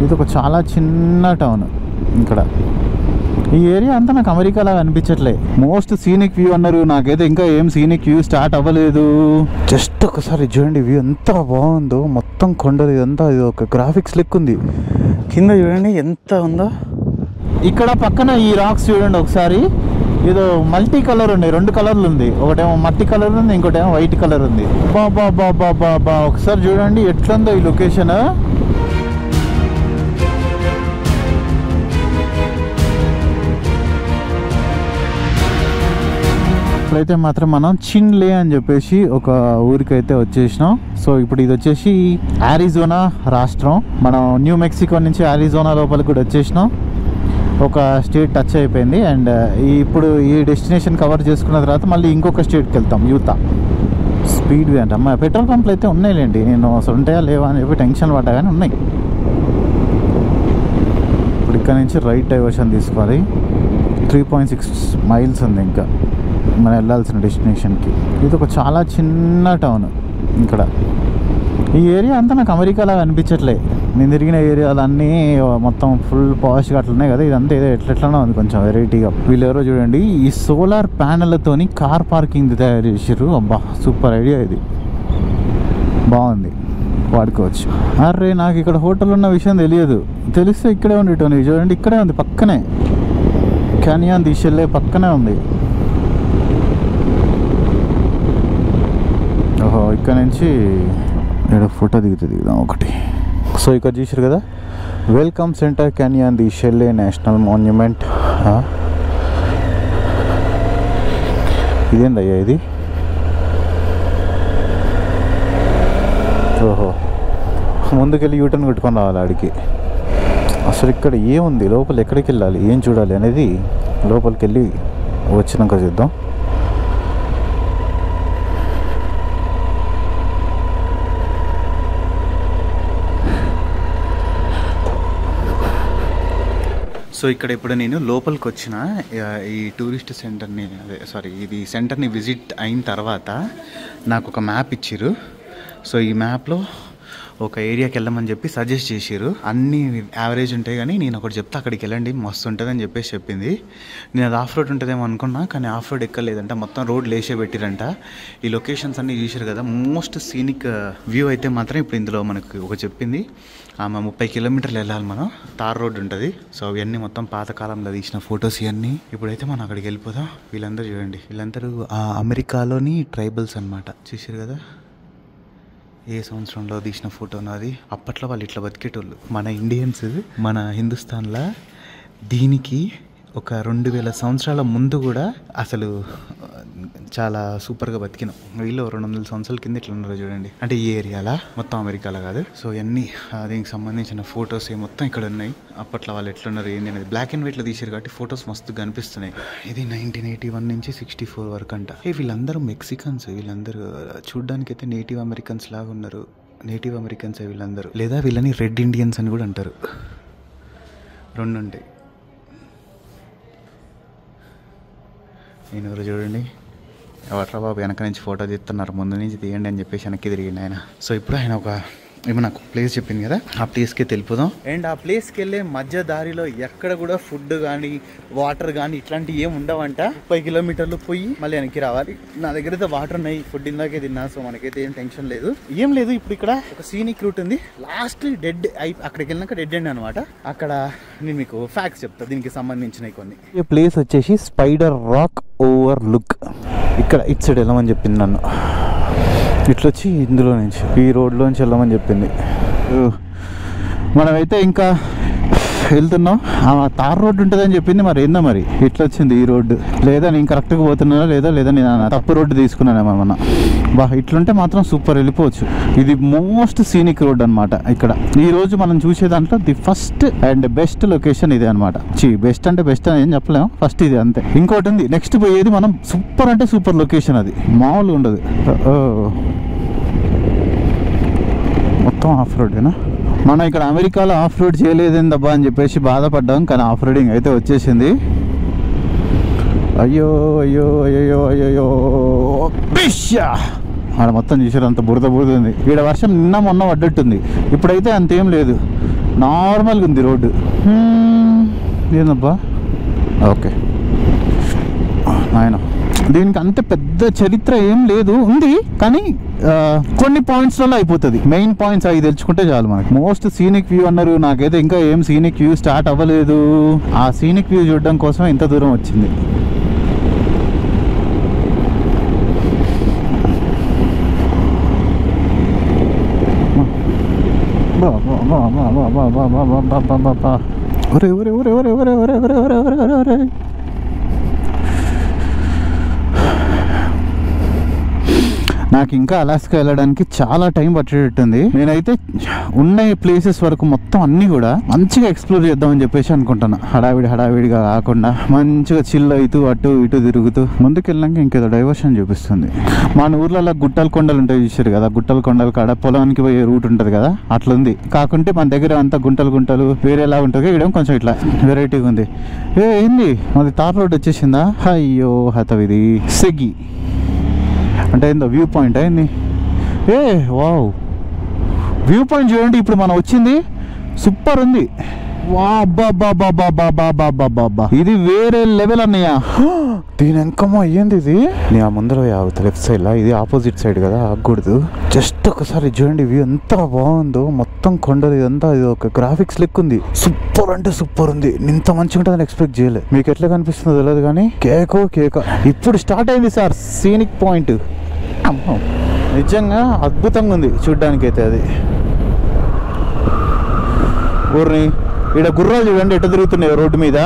ఇది ఒక చాలా చిన్న టౌన్. ఇక్కడ ఈ ఏరియా అంతా నాకు అమెరికాలా అనిపించట్లే. మోస్ట్ సీనిక్ వ్యూ అన్నారు, నాకైతే ఇంకా ఏం సీనిక్ వ్యూ స్టార్ట్ అవ్వలేదు. జస్ట్ ఒకసారి చూడండి వ్యూ ఎంత బాగుందో, మొత్తం కొండలు, ఇదంతా ఇది ఒక గ్రాఫిక్స్ లెక్క ఉంది. కింద చూడండి ఎంత ఉందో. ఇక్కడ పక్కన ఈ రాక్స్ చూడండి ఒకసారి, ఏదో మల్టీ కలర్ ఉన్నాయి, 2 కలర్లు ఉంది. ఒకటేమో మట్టి కలర్ ఉంది, ఇంకోటేమో వైట్ కలర్ ఉంది. బాబా బాబా బాబా ఒకసారి చూడండి ఎట్లుందో ఈ లొకేషన్. ఇప్పుడైతే మాత్రం మనం చిన్లే అని చెప్పేసి ఒక ఊరికైతే వచ్చేసినాం. సో ఇప్పుడు ఇది వచ్చేసి ఆరిజోనా రాష్ట్రం. మనం న్యూ మెక్సికో నుంచి ఆరిజోనా లోపలికి కూడా వచ్చేసినాం. ఒక స్టేట్ టచ్ అయిపోయింది. అండ్ ఇప్పుడు ఈ డెస్టినేషన్ కవర్ చేసుకున్న తర్వాత మళ్ళీ ఇంకొక స్టేట్కి వెళ్తాం, యూతా. స్పీడ్ వే అంటే పెట్రోల్ పంపులు అయితే ఉన్నాయిలేండి, నేను అసలు ఉంటాయా లేవా అని చెప్పి టెన్షన్ పడ్డా, కానీ ఉన్నాయి. ఇప్పుడు ఇక్కడ నుంచి రైట్ డైవర్షన్ తీసుకోవాలి. 3.6 మైల్స్ ఉంది ఇంకా మనం వెళ్ళాల్సిన డెస్టినేషన్కి. ఇది ఒక చాలా చిన్న టౌన్. ఇక్కడ ఈ ఏరియా అంతా నాకు అమెరికాలా అనిపించట్లే. నేను తిరిగిన ఏరియాలన్నీ మొత్తం ఫుల్ పాష్గా అట్లున్నాయి కదా, ఇదంతా ఏదో ఎట్లెట్లనో ఉంది కొంచెం వెరైటీగా. వీళ్ళెవరో చూడండి ఈ సోలార్ ప్యానెళ్లతోని కార్ పార్కింగ్ తయారు చేసారు. అబ్బా సూపర్ ఐడియా, ఇది బాగుంది, వాడుకోవచ్చు. అరే నాకు ఇక్కడ హోటల్ ఉన్న విషయం తెలియదు, తెలిస్తే ఇక్కడే ఉండేటోని. చూడండి ఇక్కడే ఉంది, పక్కనే క్యానియాన్ ది షెల్లే పక్కనే ఉంది. ఓహో ఇక్కడ నుంచి ఇక్కడ ఫోటో దిగుదాం ఒకటి. సో ఇక్కడ చూసారు కదా, welcome center Canyon de Chelly National Monument. ఇదేంటి అయ్యా ఇది? ఓహో ముందుకెళ్ళి యూటర్న్ కొట్టుకొని రావాలి ఆడికి. అసలు ఇక్కడ ఏముంది, లోపల ఎక్కడికి వెళ్ళాలి, ఏం చూడాలి అనేది లోపలికి వెళ్ళి వచ్చినాక చూద్దాం. సో ఇక్కడ ఇప్పుడు నేను లోపలికి వచ్చిన ఈ టూరిస్ట్ సెంటర్ని, ఇది సెంటర్ని విజిట్ అయిన తర్వాత నాకు ఒక మ్యాప్ ఇచ్చిర్రు. సో ఈ మ్యాప్లో ఒక ఏరియాకి వెళ్ళమని చెప్పి సజెస్ట్ చేసిర్రు. అన్నీ యావరేజ్ ఉంటాయి కానీ నేను ఒకటి చెప్తే అక్కడికి వెళ్ళండి మస్తు ఉంటుంది అని చెప్పేసి చెప్పింది. నేను అది ఆఫ్ రోడ్ ఉంటుందేమో అనుకున్నా, కానీ ఆఫ్ రోడ్ ఎక్కలేదంట, మొత్తం రోడ్లు వేసే పెట్టిరంట. ఈ లొకేషన్స్ అన్నీ చూసారు కదా, మోస్ట్ సీనిక్ వ్యూ అయితే మాత్రం ఇప్పుడు ఇందులో మనకు ఒక చెప్పింది. 30 కిలోమీటర్లు వెళ్ళాలి మనం, తార్ రోడ్ ఉంటుంది. సో ఇవన్నీ మొత్తం పాతకాలంలో తీసిన ఫొటోస్ ఇవన్నీ. ఇప్పుడైతే మనం అక్కడికి వెళ్ళిపోదాం. వీళ్ళందరూ చూడండి, వీళ్ళందరూ అమెరికాలోని ట్రైబల్స్ అనమాట. చూసారు కదా ఏ సంవత్సరంలో తీసిన ఫోటోను అది. అప్పట్లో వాళ్ళు ఇట్లా బతికేటోళ్ళు. మన ఇండియన్స్ మన హిందుస్థాన్లో దీనికి ఒక 2000 సంవత్సరాల ముందు కూడా అసలు చాలా సూపర్గా బతికినాం. వీళ్ళు 200 సంవత్సరాల కింద ఇట్లా ఉన్నారు చూడండి. అంటే ఈ ఏరియాలో, మొత్తం అమెరికాలో కాదు. సో ఇవన్నీ దీనికి సంబంధించిన ఫొటోస్ మొత్తం ఇక్కడ ఉన్నాయి. అప్పట్లో వాళ్ళు ఎట్లున్నారు ఏంటి అనేది బ్లాక్ అండ్ వైట్లో తీసారు కాబట్టి ఫొటోస్ మస్తు కనిపిస్తున్నాయి. ఇది 1981 నుంచి 64 వరకు అంట. వీళ్ళందరూ మెక్సికన్స్, వీళ్ళందరూ చూడ్డానికి అయితే నేటివ్ అమెరికన్స్ లాగా ఉన్నారు. నేటివ్ అమెరికన్స్ వీళ్ళందరూ, లేదా వీళ్ళని రెడ్ ఇండియన్స్ అని కూడా అంటారు. 2 ఉంటాయి. నేను ఎవరు చూడండి, ఎవట్రా బాబు వెనక నుంచి ఫోటో తీస్తున్నారు, ముందు నుంచి తీయండి అని చెప్పేసి వెనక్కి తిరిగింది ఆయన. సో ఇప్పుడు ఆయన ఏమో నాకు ప్లేస్ చెప్పింది కదా, ఆ ప్లేస్కి వెళ్ళిపోదాం. అండ్ ఆ ప్లేస్కి వెళ్ళే మధ్య దారిలో ఎక్కడ కూడా ఫుడ్ కానీ వాటర్ కానీ ఇట్లాంటివి ఏమి ఉండవంట. 30 కిలోమీటర్లు పోయి మళ్ళీ వెనక్కి రావాలి. నా దగ్గర అయితే వాటర్ ఉన్నాయి, ఫుడ్ ఇందాకే తిన్నా, సో మనకైతే ఏం టెన్షన్ లేదు, ఏం లేదు. ఇప్పుడు ఇక్కడ ఒక సీనిక్ రూట్ ఉంది, లాస్ట్ డెడ్ అక్కడికి వెళ్ళినాక డెడ్ ఎండ్ అనమాట. అక్కడ నేను మీకు ఫ్యాక్ట్స్ చెప్తాను దీనికి సంబంధించినవి కొన్ని. ఈ ప్లేస్ వచ్చేసి స్పైడర్ రాక్ ఓవర్ లుక్. ఇక్కడ ఇటు సైడ్ వెళ్ళమని చెప్పింది నన్ను. ఇట్లొచ్చి ఇందులో నుంచి ఈ రోడ్లోంచి వెళ్ళమని చెప్పింది. మనమైతే ఇంకా వెళ్తున్నాం. తార్ రోడ్డు ఉంటుందని చెప్పింది, మరి ఏందో మరి ఇట్లా వచ్చింది ఈ రోడ్డు. లేదా నేను కరెక్ట్గా పోతున్నానా లేదా నేను తప్పు రోడ్డు తీసుకున్నానేమన్నా. ఇట్లుంటే మాత్రం సూపర్ వెళ్ళిపోవచ్చు. ఇది మోస్ట్ సీనిక్ రోడ్ అనమాట. ఇక్కడ ఈ రోజు మనం చూసే దాంట్లో the first and best location ఇదే అనమాట. బెస్ట్ అంటే బెస్ట్ అని ఏం చెప్పలేము, ఫస్ట్ ఇది అంతే. ఇంకోటి ఉంది నెక్స్ట్ పోయేది మనం, సూపర్ అంటే సూపర్ లొకేషన్, అది మామూలుగా ఉండదు. మొత్తం ఆఫ్ రోడ్ేనా. మనం ఇక్కడ అమెరికాలో ఆఫ్ రోడ్ చేయలేదేందబ్బా అని చెప్పేసి బాధపడ్డాం, కానీ ఆఫ్ రోడింగ్ అయితే వచ్చేసింది. అయ్యో అయ్యో అయ్యో అయ్యో ఆడ మొత్తం చూసారు, అంత బురద ఉంది. ఈడ వర్షం నిన్న మొన్న పడ్డట్టుంది, ఇప్పుడైతే అంతేం లేదు. నార్మల్గా ఉంది రోడ్డు. ఏందబ్బా, ఓకే ఆయన దీనికి అంత పెద్ద చరిత్ర ఏం లేదు, ఉంది కానీ కొన్ని పాయింట్స్లలో అయిపోతుంది. మెయిన్ పాయింట్స్ అవి తెలుసుకుంటే చాలు మనకి. మోస్ట్ సీనిక్ వ్యూ అన్నారు, నాకైతే ఇంకా ఏం సీనిక్ వ్యూ స్టార్ట్ అవ్వలేదు. ఆ సీనిక్ వ్యూ చూడడం కోసం ఎంత దూరం వచ్చింది. ఒరే ఒరే ఒరే ఒరే ఒరే ఒరే ఒరే ఒరే ఒరే ఒరే ఒరే నాకు ఇంకా అలాస్కా వెళ్ళడానికి చాలా టైం పట్టేటట్టుంది. నేనైతే ఉన్న ప్లేసెస్ వరకు మొత్తం అన్నీ కూడా మంచిగా ఎక్స్ప్లోర్ చేద్దామని చెప్పేసి అనుకుంటున్నా. హడావిడిగా కాకుండా మంచిగా చిల్ అవుతూ అటు ఇటు తిరుగుతూ ముందుకు వెళ్ళాక ఇంకేదో డైవర్షన్ చూపిస్తుంది. మన ఊర్లలో గుట్టలు కొండలు ఉంటాయి చూసారు కదా, గుట్టలు కొండలు కాడ పొలానికి పోయే రూట్ ఉంటుంది కదా, అట్లుంది. కాకుంటే మన దగ్గర అంతా గుంటలు వేరేలా ఉంటుంది. ఇక్కడ కొంచెం ఇట్లా వెరైటీగా ఉంది. ఏంది మాది తార్ రోడ్ వచ్చేసిందా? అయ్యో హతవిది సెగి అంటే ఏందో వ్యూ పాయింట్ అయింది. వావ్, వ్యూ పాయింట్ చూడండి. ఇప్పుడు మనం వచ్చింది సూపర్ ఉంది. ఇది వేరే లెవెల్ అన్నయ్య. దీని ఎంకమ్మా ఏంది ఇది? నీ ఆ ముందర లెఫ్ట్ సైడ్ లా, ఇది ఆపోజిట్ సైడ్ కదా, ఆగకూడదు. జస్ట్ ఒకసారి చూడండి వ్యూ ఎంత బాగుందో. మొత్తం కొండలు, ఇదంతా ఇది ఒక గ్రాఫిక్స్ లెక్క ఉంది. సూపర్ అంటే సూపర్ ఉంది. ఇంత మంచిగా ఉంటుందని ఎక్స్పెక్ట్ చేయలేదు. మీకు ఎట్లా కనిపిస్తుందో తెలియదు కానీ కేక ఇప్పుడు స్టార్ట్ అయింది సార్ సీనిక్ పాయింట్. నిజంగా అద్భుతంగా ఉంది చూడ్డానికైతే. అది ఊరిని ఇక్కడ గుర్రాలు చూడండి ఎట్లా తిరుగుతున్నాయి రోడ్డు మీద.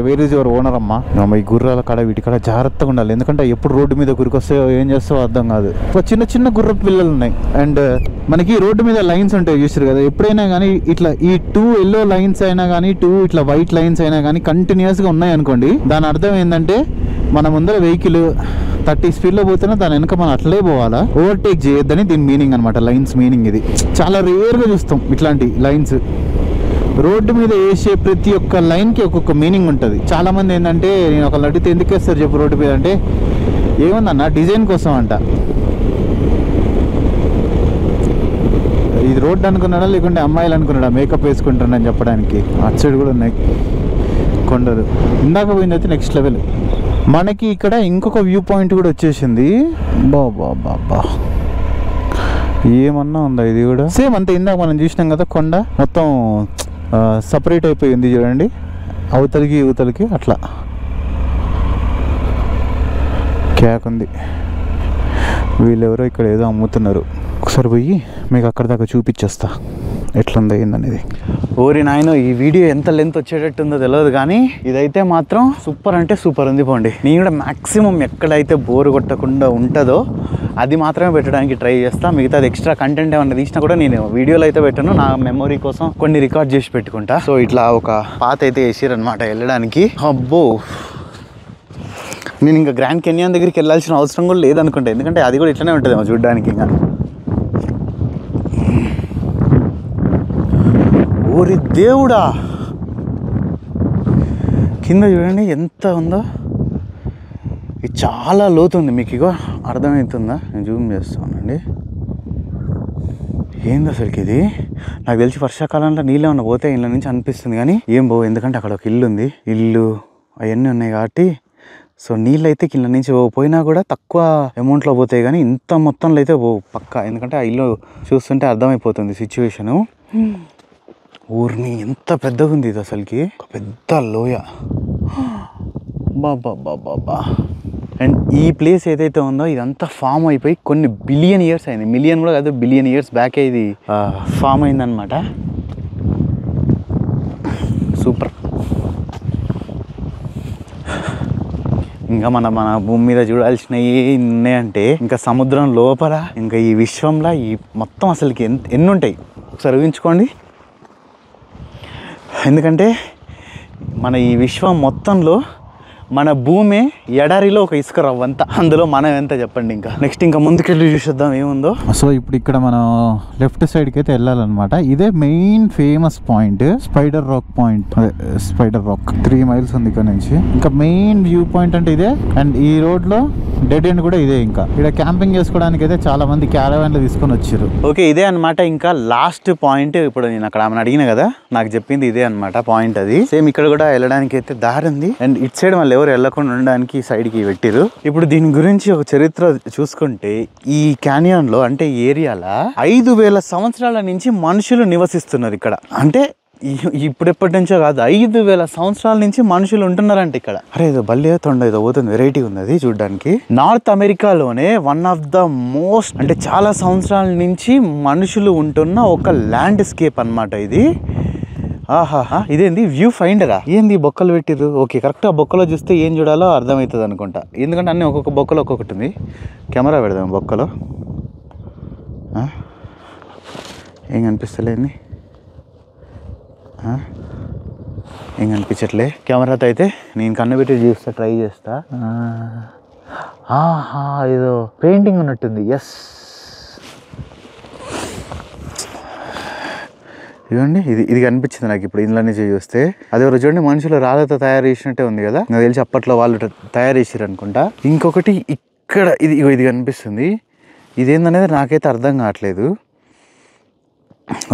వేర్ ఈజ్ యువర్ ఓనర్ అమ్మా. ఈ గుర్రాల కాడ వీటి కాడ జాగ్రత్తగా ఉండాలి, ఎందుకంటే ఎప్పుడు రోడ్డు మీద గురికొస్తాయో ఏం చేస్తావో అర్థం కాదు. చిన్న గుర్ర పిల్లలు ఉన్నాయి. అండ్ మనకి రోడ్డు మీద లైన్స్ ఉంటాయి చూసారు కదా, ఎప్పుడైనా కానీ ఇట్లా ఈ 2 ఎల్లో లైన్స్ అయినా కానీ 2 ఇట్లా వైట్ లైన్స్ అయినా కానీ కంటిన్యూస్గా ఉన్నాయి అనుకోండి, దాని అర్థం ఏంటంటే మన ముందర వెహికల్ 30 స్పీడ్లో పోతేనే దాని వెనక మనం అట్లే పోవాలా, ఓవర్టేక్ చేయొద్దని దీని మీనింగ్ అనమాట. లైన్స్ మీనింగ్ ఇది. చాలా రేర్గా చూస్తాం ఇట్లాంటి లైన్స్. రోడ్డు మీద వేసే ప్రతి ఒక్క లైన్కి ఒక్కొక్క మీనింగ్ ఉంటుంది. చాలా మంది ఏంటంటే, నేను ఒకళ్ళు అడిగితే ఎందుకు వేస్తారు చెప్పు రోడ్డు మీద అంటే, ఏముందన్న డిజైన్ కోసం అంట. ఇది రోడ్డు అనుకున్నాడా లేకుంటే అమ్మాయిలు అనుకున్నాడా మేకప్ వేసుకుంటానని చెప్పడానికి. అటు సైడ్ కూడా ఉన్నాయి కొండలు. ఇందాక పోయింది అయితే నెక్స్ట్ లెవెల్. మనకి ఇక్కడ ఇంకొక వ్యూ పాయింట్ కూడా వచ్చేసింది. బాబా ఏమన్నా ఉందా? ఇది కూడా సేమ్ అంతే. ఇందాక మనం చూసినాం కదా కొండ మొత్తం సపరేట్ అయిపోయింది చూడండి, అవతలికి యువతలకి అట్లా క్యాక్ ఉంది. వీళ్ళెవరో ఇక్కడ ఏదో అమ్ముతున్నారు. ఒకసారి పోయి మీకు అక్కడ దాకా చూపించేస్తా ఎట్లుందో ఏందనేది. ఓరి నాయనో, ఈ వీడియో ఎంత లెంత్ వచ్చేటట్టుందో తెలియదు కానీ ఇదైతే మాత్రం సూపర్ అంటే సూపర్ ఉంది. పోండి, నేను కూడా మ్యాక్సిమం ఎక్కడైతే బోర్ కొట్టకుండా ఉంటుందో అది మాత్రమే పెట్టడానికి ట్రై చేస్తా. మిగతాది ఎక్స్ట్రా కంటెంట్ ఏమన్నా తీసినా కూడా నేను వీడియోలో అయితే పెట్టను, నా మెమొరీ కోసం కొన్ని రికార్డ్ చేసి పెట్టుకుంటా. సో ఇట్లా ఒక పాత అయితే వేసారనమాట వెళ్ళడానికి. అబ్బో, నేను ఇంకా గ్రాండ్ కెన్యాన్ దగ్గరికి వెళ్ళాల్సిన అవసరం కూడా లేదనుకుంటా, ఎందుకంటే అది కూడా ఇట్లనే ఉంటుందేమో చూడడానికి. ఇంకా ఓరి దేవుడా, కింద చూడండి ఎంత ఉందో. ఇది చాలా లోతుంది, మీకు ఇగో అర్థమవుతుందా? నేను జూమ్ చేస్తానండి. ఏంది అసలుకి ఇది? నాకు తెలిసి వర్షాకాలంలో నీళ్ళు ఏమన్నా పోతే ఇళ్ళ నుంచి అనిపిస్తుంది కానీ ఏం పోవు, ఎందుకంటే అక్కడ ఒక ఇల్లు ఉంది, ఇల్లు అవన్నీ ఉన్నాయి కాబట్టి. సో నీళ్ళు అయితే కింద నుంచి పోయినా కూడా తక్కువ అమౌంట్లో పోతాయి కానీ ఇంత మొత్తంలో అయితే పోవు పక్కా, ఎందుకంటే ఆ ఇల్లు చూస్తుంటే అర్థమైపోతుంది సిచ్యువేషను. ఊరిని ఎంత పెద్దగా ఉంది ఇది అసలుకి, ఒక పెద్ద లోయ. బాబా. అండ్ ఈ ప్లేస్ ఏదైతే ఉందో ఇదంతా ఫామ్ అయిపోయి కొన్ని బిలియన్ ఇయర్స్ అయింది. మిలియన్ కూడా కాదు, బిలియన్ ఇయర్స్ బ్యాకే ఇది ఫామ్ అయిందనమాట. సూపర్. ఇంకా మన భూమి మీద చూడాల్సినవి ఉన్నాయంటే ఇంకా సముద్రం లోపల, ఇంకా ఈ విశ్వంలో ఈ మొత్తం అసలుకి ఎన్ని ఉంటాయి ఒకసారి ఊహించుకోండి. ఎందుకంటే మన ఈ విశ్వం మొత్తంలో మన భూమి ఎడారిలో ఒక ఇసుక రవ్వంతా, అందులో మనం ఎంత చెప్పండి. ఇంకా నెక్స్ట్ ఇంకా ముందుకెళ్ళి చూసేద్దాం ఏముందో. సో ఇప్పుడు ఇక్కడ మనం లెఫ్ట్ సైడ్కి అయితే వెళ్ళాలన్నమాట. ఇదే main famous point, spider rock point. Spider rock 3 miles ఉంది ఇక్కడ నుంచి. ఇంకా మెయిన్ వ్యూ పాయింట్ అంటే ఇదే. అండ్ ఈ రోడ్ లో డెడ్ ఎండ్ కూడా ఇదే. ఇంకా ఇక్కడ క్యాంపింగ్ చేసుకోవడానికి అయితే చాలా మంది క్యారవాన్లు తీసుకొని వచ్చారు. ఓకే, ఇదే అనమాట ఇంకా లాస్ట్ పాయింట్. ఇప్పుడు నేను అక్కడ ఆమెను అడిగిన కదా, నాకు చెప్పింది ఇదే అనమాట పాయింట్. అది సేమ్ ఇక్కడ కూడా వెళ్ళడానికి అయితే దారి ఉంది. అండ్ ఇట్ సైడ్ వాళ్ళు ఎవరు వెళ్ళకుండా ఉండడానికి ఈ సైడ్ కి పెట్టిరు. ఇప్పుడు దీని గురించి ఒక చరిత్ర చూసుకుంటే, ఈ క్యానియన్ లో అంటే ఈ ఏరియాలో 5,000 సంవత్సరాల నుంచి మనుషులు నివసిస్తున్నారు ఇక్కడ. అంటే ఇప్పుడెప్పటి నుంచో కాదు, 5,000 సంవత్సరాల నుంచి మనుషులు ఉంటున్నారంట ఇక్కడ. అరే ఏదో బల్లి తొండ ఏదో పోతుంది, వెరైటీ ఉన్నది చూడడానికి. నార్త్ అమెరికాలోనే వన్ ఆఫ్ ద మోస్ట్, అంటే చాలా సంవత్సరాల నుంచి మనుషులు ఉంటున్న ఒక ల్యాండ్స్కేప్ అన్నమాట ఇది. ఆహాహా, ఇదేంది వ్యూ ఫైండరా? ఏంది బొక్కలు పెట్టిర్రు? ఓకే, కరెక్ట్గా బొక్కలో చూస్తే ఏం చూడాలో అర్థమవుతుంది అనుకుంటా. ఎందుకంటే అన్నీ ఒక్కొక్క బొక్కలో ఒక్కొక్కటి ఉంది. కెమెరా పెడదాం బొక్కలో. ఏం కనిపిస్తలేంది? ఏం కనిపించట్లే కెమెరాతో. అయితే నేను కన్ను పెట్టి చూస్తా, ట్రై చేస్తా. ఆహా, ఏదో పెయింటింగ్ ఉన్నట్టుంది. ఎస్, ఇదిగోండి, ఇది కనిపించింది నాకు ఇప్పుడు ఇందులో నుంచి చూస్తే. అదే చూడండి, మనుషులు రాళ్ళతో తయారు చేసినట్టే ఉంది కదా. నాకు తెలిసి అప్పట్లో వాళ్ళు తయారు చేసారు అనుకుంటా. ఇంకొకటి ఇక్కడ ఇది కనిపిస్తుంది. ఇదేందనేది నాకైతే అర్థం కావట్లేదు.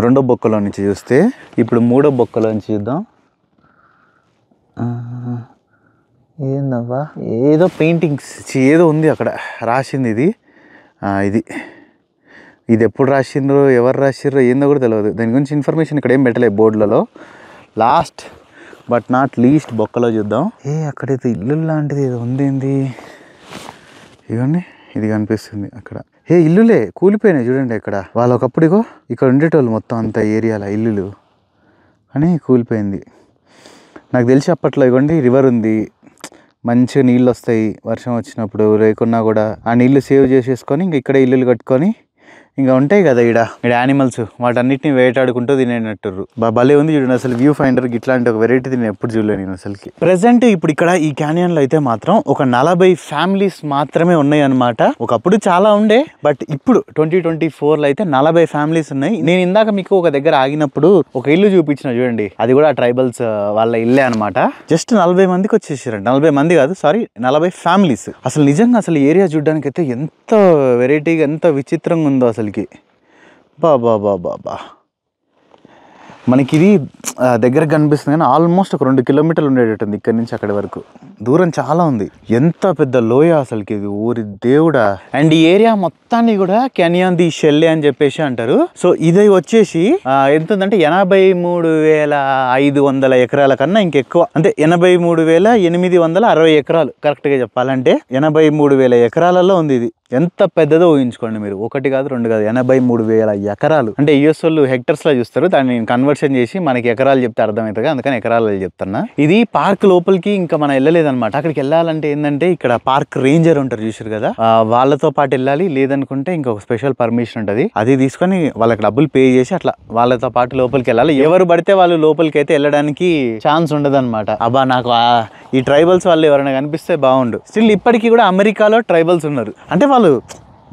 రెండో బొక్కలో నుంచి చూస్తే, ఇప్పుడు మూడో బొక్కలో నుంచి చూద్దాం. ఏందవ్వా, ఏదో పెయింటింగ్స్ ఏదో ఉంది అక్కడ రాసింది. ఇది ఎప్పుడు రాసిండ్రో, ఎవరు రాసిర్రో ఏందో కూడా తెలియదు. దాని గురించి ఇన్ఫర్మేషన్ ఇక్కడ ఏం పెట్టలేదు బోర్డులలో. లాస్ట్ బట్ నాట్ లీస్ట్ బొక్కలో చూద్దాం. అక్కడైతే ఇల్లు లాంటిది ఏదో ఉంది. ఇవన్నీ ఇది కనిపిస్తుంది అక్కడ. ఇల్లులే కూలిపోయినాయి చూడండి. ఇక్కడ వాళ్ళు ఒకప్పుడు ఇక్కడ ఉండేటోళ్ళు మొత్తం అంత ఏరియాలో ఇల్లులు, అని కూలిపోయింది. నాకు తెలిసి అప్పట్లో ఇవ్వండి రివర్ ఉంది, మంచిగా నీళ్ళు వస్తాయి వర్షం వచ్చినప్పుడు. లేకున్నా కూడా ఆ నీళ్లు సేవ్ చేసేసుకొని ఇంకా ఇక్కడ ఇల్లులు కట్టుకొని ఇంకా ఉంటాయి కదా ఇక్కడ యానిమల్స్, వాటన్నిటిని వేటాడుకుంటూ తినేటట్టు భలే ఉంది చూడండి. అసలు వ్యూ ఫైండర్ ఇట్లాంటి ఒక వెరైటీ నేను ఎప్పుడు చూడలేదు నేను అసలుకి. ప్రెసెంట్ ఇప్పుడు ఇక్కడ ఈ క్యానియన్లో అయితే మాత్రం ఒక 40 ఫ్యామిలీస్ మాత్రమే ఉన్నాయి అనమాట. ఒకప్పుడు చాలా ఉండే, బట్ ఇప్పుడు 2024లో అయితే 40 ఫ్యామిలీస్ ఉన్నాయి. నేను ఇందాక మీకు ఒక దగ్గర ఆగినప్పుడు ఒక ఇల్లు చూపించిన చూడండి, అది కూడా ట్రైబల్స్ వాళ్ళ ఇల్లే అనమాట. జస్ట్ 40 మందికి వచ్చేసారంట. 40 మంది కాదు, సారీ, 40 ఫ్యామిలీస్. అసలు నిజంగా అసలు ఏరియా చూడడానికి అయితే ఎంత వెరైటీగా, ఎంత విచిత్రంగా ఉందో అసలుకి. బాబా మనకి ఇది దగ్గర కనిపిస్తుంది కానీ ఆల్మోస్ట్ ఒక 2 కిలోమీటర్లు ఉండేటట్టుంది ఇక్కడ నుంచి అక్కడి వరకు. దూరం చాలా ఉంది. ఎంత పెద్ద లోయ అసలుకి ఇది, ఊరి దేవుడా. అండ్ ఈ ఏరియా మొత్తాన్ని కూడా కెనియన్ ది షెల్లే అని చెప్పేసి అంటారు. సో ఇది వచ్చేసి ఎంత ఉందంటే 83,500 ఎకరాల కన్నా ఇంకెక్కువ. అంటే 83,860 ఎకరాలు కరెక్ట్గా చెప్పాలంటే. 83,000 ఎకరాలలో ఉంది ఇది. ఎంత పెద్దదో ఊహించుకోండి మీరు. 1 కాదు 2 కాదు, 83,000 ఎకరాలు. అంటే యుఎస్ వాళ్ళు హెక్టర్స్ లో చూస్తారు, దాన్ని కన్వర్షన్ చేసి మనకి ఎకరాలు చెప్తే అర్థమవుతుంది, అందుకని ఎకరాలు చెప్తున్నా. ఇది పార్క్ లోపలికి ఇంకా మనం వెళ్ళలేదన్నమాట. అక్కడికి వెళ్ళాలంటే ఏంటంటే ఇక్కడ పార్క్ రేంజర్ ఉంటారు చూసారు కదా, వాళ్ళతో పాటు వెళ్ళాలి. లేదనుకుంటే ఇంకొక స్పెషల్ పర్మిషన్ ఉంటుంది, అది తీసుకొని వాళ్ళకి డబ్బులు పే చేసి అట్లా వాళ్ళతో పాటు లోపలికి వెళ్ళాలి. ఎవరు పడితే వాళ్ళు లోపలికి అయితే వెళ్ళడానికి ఛాన్స్ ఉండదు అనమాట. అబ్బా, నాకు ఈ ట్రైబల్స్ వాళ్ళు ఎవరైనా కనిపిస్తే బాగుండు. స్టిల్ ఇప్పటికీ కూడా అమెరికాలో ట్రైబల్స్ ఉన్నారు. అంటే వాళ్ళు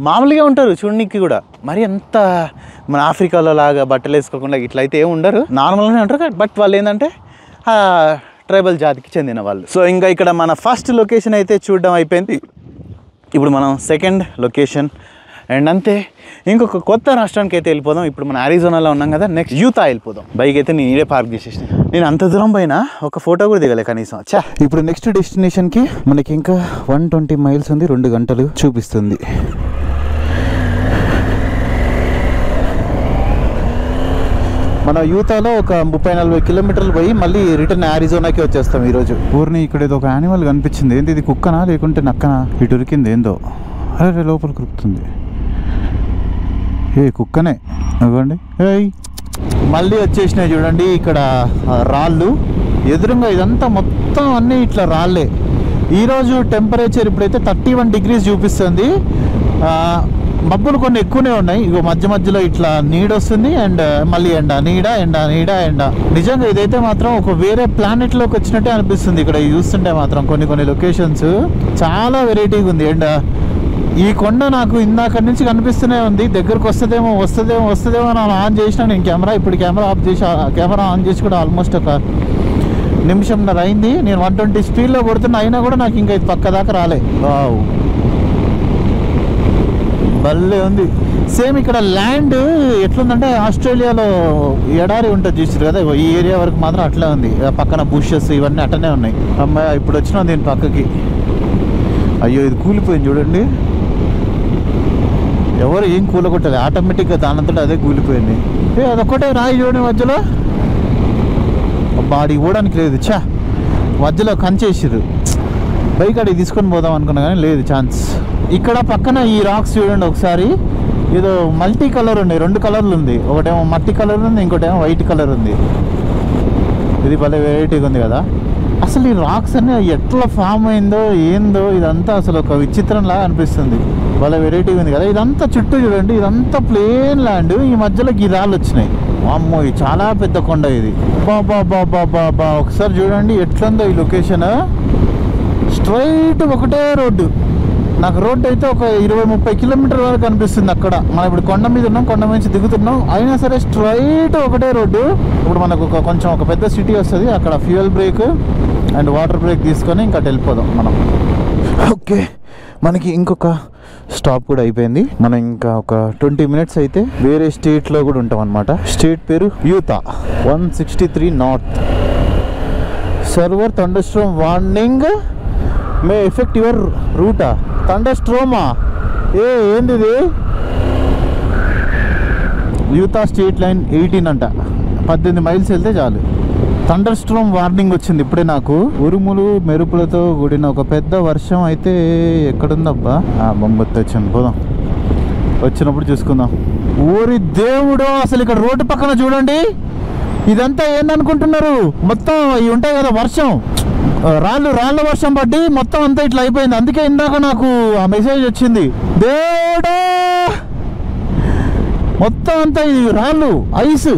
మామూలుగా ఉంటారు చూడడానికి కూడా, మరి ఎంత మన ఆఫ్రికాలో లాగా బట్టలు వేసుకోకుండా ఇట్లా అయితే ఏమి ఉండరు, నార్మల్గానే ఉంటారు. బట్ వాళ్ళు ఏంటంటే ట్రైబల్ జాతికి చెందిన వాళ్ళు. సో ఇంకా ఇక్కడ మన ఫస్ట్ లొకేషన్ అయితే చూడడం అయిపోయింది. ఇప్పుడు మనం సెకండ్ లొకేషన్ అండ్ అంతే ఇంకొక కొత్త రాష్ట్రానికి అయితే వెళ్ళిపోదాం. ఇప్పుడు మనం అరిజోనాలో ఉన్నాం కదా, నెక్స్ట్ యూతా వెళ్ళిపోదాం. బైక్ అయితే నేను ఇదే పార్క్ చేసేసిన. నేను అంత దూరం పోయినా ఒక ఫోటో కూడా దిగలే కనీసం. ఇప్పుడు నెక్స్ట్ డెస్టినేషన్కి మనకి ఇంకా 120 miles ఉంది, 2 గంటలు చూపిస్తుంది. మన యూతాలో ఒక 30-40 కిలోమీటర్లు పోయి మళ్ళీ రిటర్న్ అరిజోనాకి వచ్చేస్తాం ఈరోజు. ఊరిని ఇక్కడ ఏదో ఒక యానిమల్ కనిపించింది. ఏంది ఇది, కుక్కనా లేకుంటే నక్కనా? ఇటు ఉరికింది ఏందో. అరే లోపలికి ఉరుకుతుంది. కుక్కనే ఇవ్వండి. మళ్ళీ వచ్చేసినాయి చూడండి ఇక్కడ రాళ్ళు ఎదురుగా. ఇదంతా మొత్తం అన్నీ ఇట్లా రాళ్ళే. ఈరోజు టెంపరేచర్ ఇప్పుడైతే 31 degrees చూపిస్తుంది. మబ్బులు కొన్ని ఎక్కువనే ఉన్నాయి. ఇగో మధ్య మధ్యలో ఇట్లా నీడ వస్తుంది అండ్ మళ్ళీ ఎండ, నీడ ఎండ, నీడ ఎండ. నిజంగా ఇదైతే మాత్రం ఒక వేరే ప్లానెట్ లోకి వచ్చినట్టే అనిపిస్తుంది. ఇక్కడ చూస్తుంటే మాత్రం కొన్ని లొకేషన్స్ చాలా వెరైటీగా ఉంది. అండ్ ఈ కొండ నాకు ఇందాక నుంచి కనిపిస్తూనే ఉంది. దగ్గరకు వస్తుందేమో అని ఆన్ చేసినా నేను కెమెరా. ఇప్పుడు కెమెరా ఆన్ చేసి కూడా ఆల్మోస్ట్ ఒక నిమిషంన్నర అయింది. నేను 120 స్పీడ్లో కొడుతున్నా, అయినా కూడా నాకు ఇంకా ఇది పక్క దాకా రాలే. వావ్, భలే ఉంది. సేమ్ ఇక్కడ ల్యాండ్ ఎట్లుందంటే ఆస్ట్రేలియాలో ఎడారి ఉంటుంది చూసారు కదా, ఈ ఏరియా వరకు మాత్రం అట్లే ఉంది. పక్కన బుషెస్ ఇవన్నీ అట్టనే ఉన్నాయి. అమ్మాయి ఇప్పుడు వచ్చినా దీని పక్కకి. అయ్యో ఇది కూలిపోయింది చూడండి. ఎవరు ఏం కూలగొట్టాలి, ఆటోమేటిక్గా దానంతటా అదే కూలిపోయింది. అదొక్కటే రాయి చూడండి మధ్యలో. బాడీ పోవడానికి లేదు. మధ్యలో కంచేసిర్రు. బైక్ అడిగి తీసుకొని పోదాం అనుకున్నా కానీ లేదు ఛాన్స్. ఇక్కడ పక్కన ఈ రాక్స్ చూడండి ఒకసారి. ఏదో మల్టీ కలర్ ఉన్నాయి, 2 కలర్లు ఉంది. ఒకటేమో మట్టి కలర్ ఉంది, ఇంకోటేమో వైట్ కలర్ ఉంది. ఇది భలే వెరైటీగా ఉంది కదా. అసలు ఈ రాక్స్ అన్నీ ఎట్లా ఫామ్ అయిందో ఏందో ఇదంతా అసలు ఒక విచిత్రంలాగా అనిపిస్తుంది. భలే వెరైటీగా ఉంది కదా. ఇదంతా చుట్టూ చూడండి, ఇదంతా ప్లేన్ ల్యాండ్. ఈ మధ్యలో గిరాలు వచ్చినాయి. అమ్మో ఇది చాలా పెద్ద కొండ ఇది. బాబా ఒకసారి చూడండి ఎట్లుందో ఈ లొకేషన్. స్ట్రైట్ ఒకటే రోడ్డు. నాకు రోడ్డు అయితే ఒక 20-30 కిలోమీటర్ వరకు అనిపిస్తుంది. అక్కడ మనం ఇప్పుడు కొండ మీద ఉన్నాం, కొండ నుంచి దిగుతున్నాం, అయినా సరే స్ట్రైట్ ఒకటే రోడ్డు. ఇప్పుడు మనకు కొంచెం ఒక పెద్ద సిటీ వస్తుంది. అక్కడ fuel break and water break తీసుకొని ఇంకా వెళ్ళిపోదాం మనం. ఓకే, మనకి ఇంకొక స్టాప్ కూడా అయిపోయింది. మనం ఇంకా ఒక 20 మినిట్స్ అయితే వేరే స్టేట్లో కూడా ఉంటాం అనమాట. స్టేట్ పేరు Utah. 163 north. Severe thunderstorm warning may effect your route. థండర్స్టార్మా ఏంది ఇది? యూతా స్టేట్ లైన్ 18 అంట. 18 మైల్స్ వెళ్తే చాలు. థండర్స్టార్మ్ వార్నింగ్ వచ్చింది ఇప్పుడే నాకు. ఉరుములు మెరుపులతో కూడిన ఒక పెద్ద వర్షం అయితే ఎక్కడుందబ్బా? బొంబత్తి వచ్చింది, పోదాం, వచ్చినప్పుడు చూసుకుందాం. ఊరి దేవుడు, అసలు ఇక్కడ రోడ్డు పక్కన చూడండి. ఇదంతా ఏందనుకుంటున్నారు? మొత్తం ఇవి ఉంటాయి కదా వర్షం, రాళ్ళ వర్షం పట్టి మొత్తం అంతా ఇట్లా అయిపోయింది. అందుకే ఇందాక నాకు ఆ మెసేజ్ వచ్చింది. దేవుడా, మొత్తం అంతా ఇది రాళ్ళు, ఐస్.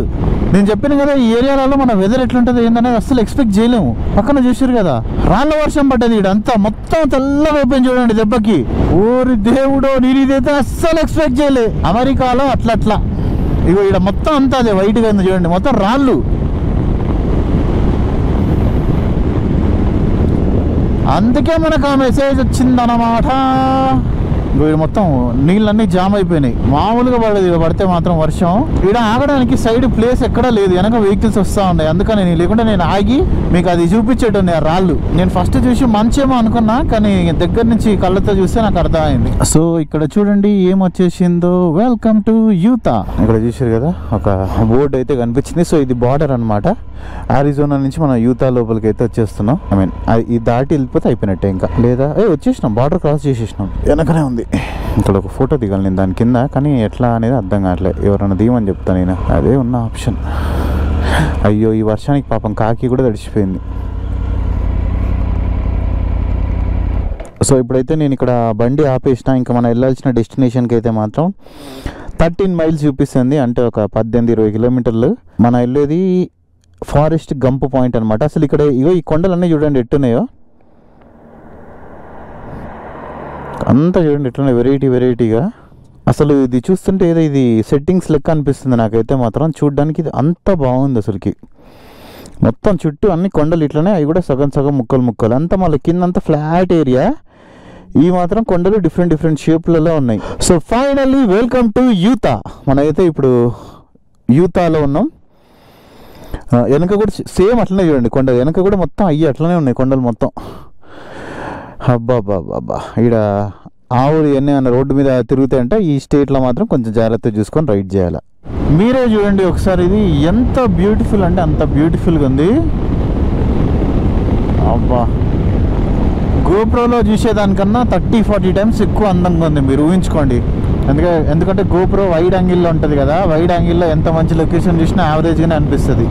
నేను చెప్పాను కదా ఈ ఏరియాలలో మన వెదర్ ఎట్లుంటుంది ఏందనేది అస్సలు ఎక్స్పెక్ట్ చేయలేము. పక్కన చూసారు కదా రాళ్ళ వర్షం పడ్డది. ఇదంతా మొత్తం తెల్లగా అయిపోయింది చూడండి దెబ్బకి. ఊరి దేవుడో, నేను ఇదైతే అస్సలు ఎక్స్పెక్ట్ చేయలే. అమెరికాలో అట్లా ఇగో ఇక్కడ మొత్తం అంతా అదే వైట్గా ఉంది చూడండి, మొత్తం రాళ్ళు. అందుకే మనకు ఆ మెసేజ్ వచ్చిందన్నమాట. వీడు మొత్తం నీళ్ళన్నీ జామ్ అయిపోయినాయి. మామూలుగా పడేది, పడితే మాత్రం వర్షం. ఇక్కడ ఆగడానికి సైడ్ ప్లేస్ ఎక్కడా లేదు, వెనక వెహికల్స్ వస్తూ ఉన్నాయి. అందుకని లేకుంటే నేను ఆగి మీకు అది చూపించేటండి ఆ రాళ్ళు. నేను ఫస్ట్ చూసి మంచేమో అనుకున్నా, కానీ దగ్గర నుంచి కళ్ళతో చూస్తే నాకు అర్థమైంది. సో ఇక్కడ చూడండి ఏమొచ్చేసిందో. Welcome to యూతా. ఇక్కడ చూసారు కదా ఒక బోర్డు అయితే కనిపించింది. సో ఇది బార్డర్ అనమాట. ఆరిజోనా నుంచి మనం యూతా లోపలికి అయితే వచ్చేస్తున్నాం. ఐ మీన్ ఇది దాటి వెళ్ళిపోతే అయిపోయినట్టే ఇంకా. లేదా వచ్చేసినాం, బార్డర్ క్రాస్ చేసేసినాం. వెనకనే ఉంది. ఇక్కడ ఒక ఫోటో దిగాలి నేను దాని కింద, కానీ ఎట్లా అనేది అర్థం కావట్లేదు. ఎవరన్నా దిగమని చెప్తాను నేను, అదే ఉన్న ఆప్షన్. అయ్యో ఈ వర్షానికి పాపం కాకి కూడా తడిచిపోయింది. సో ఇప్పుడైతే నేను ఇక్కడ బండి ఆపేసిన. ఇంకా మనం వెళ్ళాల్సిన డెస్టినేషన్కి అయితే మాత్రం 13 మైల్స్ చూపిస్తుంది. అంటే ఒక 18-20 కిలోమీటర్లు. మనం వెళ్ళేది ఫారెస్ట్ గంప్ పాయింట్ అనమాట. అసలు ఇక్కడ ఇగో ఈ కొండలన్నీ చూడండి ఎట్టున్నాయో, అంతా చూడండి ఎట్లున్నాయి వెరైటీగా. అసలు ఇది చూస్తుంటే ఏదో ఇది సెట్టింగ్స్ లెక్క అనిపిస్తుంది నాకైతే మాత్రం. చూడడానికి ఇది అంత బాగుంది అసలుకి. మొత్తం చుట్టూ అన్ని కొండలు ఇట్లనే, అవి కూడా సగం ముక్కలు అంతా. మళ్ళీ కిందంతా ఫ్లాట్ ఏరియా. ఈ మాత్రం కొండలు డిఫరెంట్ షేప్లలో ఉన్నాయి. So finally welcome to Utah. మనమైతే ఇప్పుడు యూతాలో ఉన్నాం. వెనక కూడా సేమ్ అట్లనే చూడండి కొండలు, వెనక కూడా మొత్తం అట్లనే ఉన్నాయి కొండలు మొత్తం. అబ్బాబ్బాబ్బా, ఇక్కడ ఆవులు ఇవన్నీ అన్న రోడ్డు మీద తిరుగుతాయంటే ఈ స్టేట్లో మాత్రం కొంచెం జాగ్రత్తగా చూసుకొని రైడ్ చేయాలి. మీరే చూడండి ఒకసారి, ఇది ఎంత బ్యూటిఫుల్ అంటే అంత బ్యూటిఫుల్గా ఉంది. అబ్బా, గోప్రోలో చూసేదానికన్నా 30-40 టైమ్స్ ఎక్కువ అందంగా ఉంది. మీరు ఊహించుకోండి. ఎందుకంటే గోప్రో వైడ్ యాంగిల్లో ఉంటుంది కదా, వైడ్ యాంగిల్లో ఎంత మంచి లొకేషన్ చూసినా యావరేజ్గానే అనిపిస్తుంది.